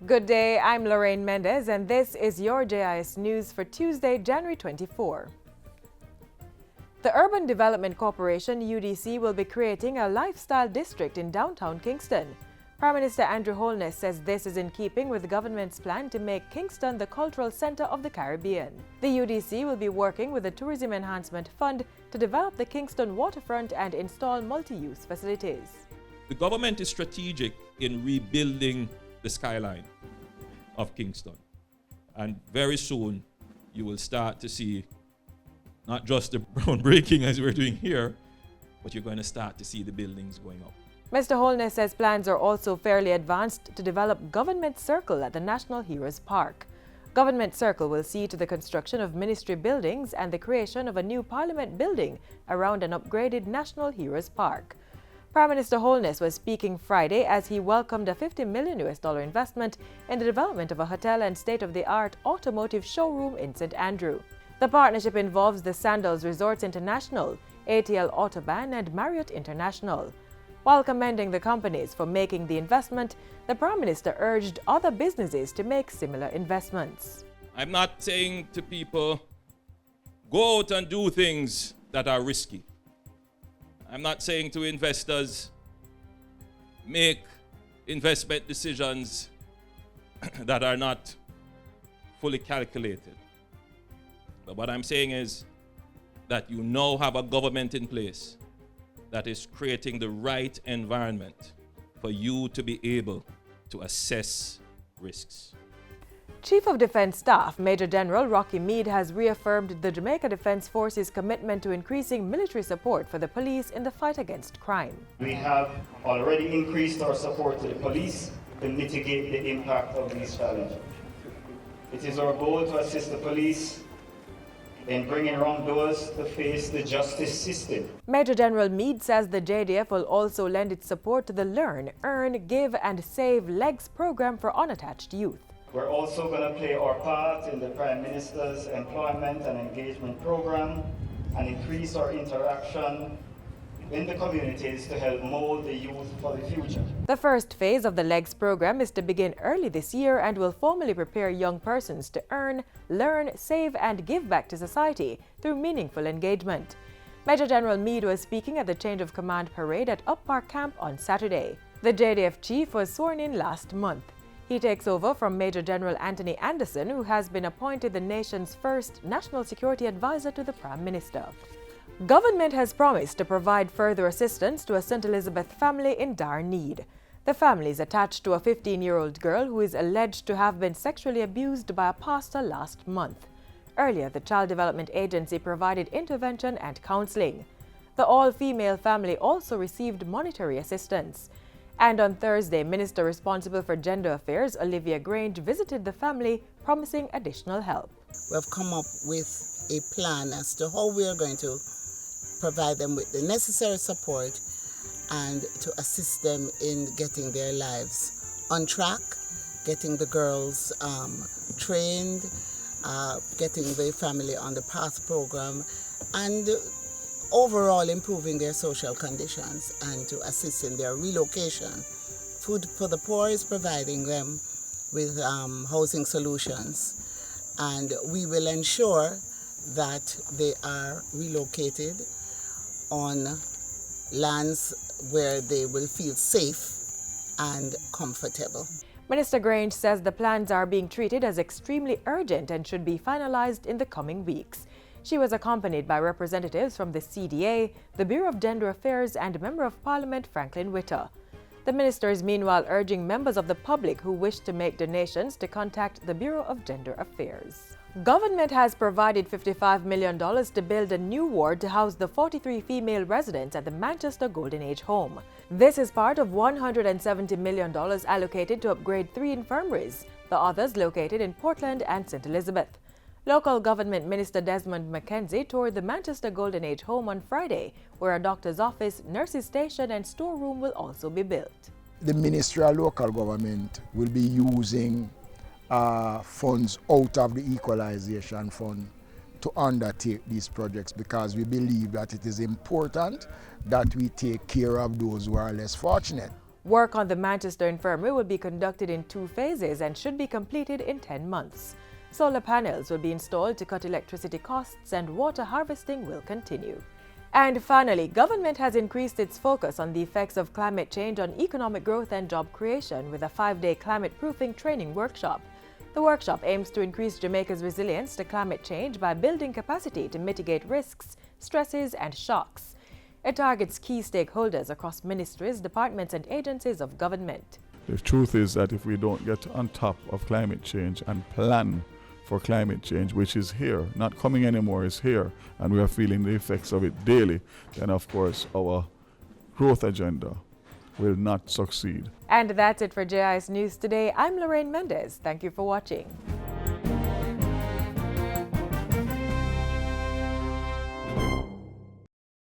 Good day, I'm Lorraine Mendez, and this is your JIS News for Tuesday, January 24. The Urban Development Corporation, UDC, will be creating a lifestyle district in downtown Kingston. Prime Minister Andrew Holness says this is in keeping with the government's plan to make Kingston the cultural center of the Caribbean. The UDC will be working with the Tourism Enhancement Fund to develop the Kingston waterfront and install multi-use facilities. The government is strategic in rebuilding the skyline of Kingston. And very soon, you will start to see not just the groundbreaking as we're doing here, but you're going to start to see the buildings going up. Mr. Holness says plans are also fairly advanced to develop Government Circle at the National Heroes Park. Government Circle will see to the construction of ministry buildings and the creation of a new Parliament building around an upgraded National Heroes Park. Prime Minister Holness was speaking Friday as he welcomed a $50 million investment in the development of a hotel and state-of-the-art automotive showroom in St. Andrew. The partnership involves the Sandals Resorts International, ATL Autobahn, and Marriott International. While commending the companies for making the investment, the Prime Minister urged other businesses to make similar investments. I'm not saying to people, go out and do things that are risky. I'm not saying to investors, make investment decisions that are not fully calculated. But what I'm saying is that you now have a government in place that is creating the right environment for you to be able to assess risks. Chief of Defense Staff Major General Rocky Meade has reaffirmed the Jamaica Defense Force's commitment to increasing military support for the police in the fight against crime. We have already increased our support to the police to mitigate the impact of these challenges. It is our goal to assist the police in bringing wrongdoers to face the justice system. Major General Meade says the JDF will also lend its support to the Learn, Earn, Give and Save LEGS program for unattached youth. We're also going to play our part in the Prime Minister's employment and engagement program and increase our interaction in the communities to help mold the youth for the future. The first phase of the LEGS program is to begin early this year and will formally prepare young persons to earn, learn, save and give back to society through meaningful engagement. Major General Meade was speaking at the Change of Command parade at Up Park Camp on Saturday. The JDF chief was sworn in last month. He takes over from Major General Anthony Anderson, who has been appointed the nation's first National Security Advisor to the Prime Minister. Government has promised to provide further assistance to a St. Elizabeth family in dire need. The family is attached to a 15-year-old girl who is alleged to have been sexually abused by a pastor last month. Earlier, the Child Development Agency provided intervention and counseling. The all-female family also received monetary assistance. And on Thursday, Minister responsible for Gender Affairs, Olivia Grange, visited the family, promising additional help. We've come up with a plan as to how we are going to provide them with the necessary support and to assist them in getting their lives on track, getting the girls trained, getting the family on the PATH program, and overall improving their social conditions and to assist in their relocation. Food for the Poor is providing them with housing solutions, and we will ensure that they are relocated on lands where they will feel safe and comfortable. Minister Grange says the plans are being treated as extremely urgent and should be finalized in the coming weeks. She was accompanied by representatives from the CDA, the Bureau of Gender Affairs and Member of Parliament Franklin Witter. The minister is meanwhile urging members of the public who wish to make donations to contact the Bureau of Gender Affairs. Government has provided $55 million to build a new ward to house the 43 female residents at the Manchester Golden Age home. This is part of $170 million allocated to upgrade 3 infirmaries, the others located in Portland and St. Elizabeth. Local Government Minister Desmond McKenzie toured the Manchester Golden Age home on Friday, where a doctor's office, nurse's station and storeroom will also be built. The Ministry of Local Government will be using funds out of the Equalization Fund to undertake these projects, because we believe that it is important that we take care of those who are less fortunate. Work on the Manchester Infirmary will be conducted in 2 phases and should be completed in 10 months. Solar panels will be installed to cut electricity costs and water harvesting will continue. And finally, government has increased its focus on the effects of climate change on economic growth and job creation with a 5-day climate-proofing training workshop. The workshop aims to increase Jamaica's resilience to climate change by building capacity to mitigate risks, stresses, and shocks. It targets key stakeholders across ministries, departments, and agencies of government. The truth is that if we don't get on top of climate change and plan for climate change, which is here, not coming anymore, is here, and we are feeling the effects of it daily, then of course our growth agenda will not succeed. And that's it for JIS News today. I'm Lorraine Mendez. Thank you for watching.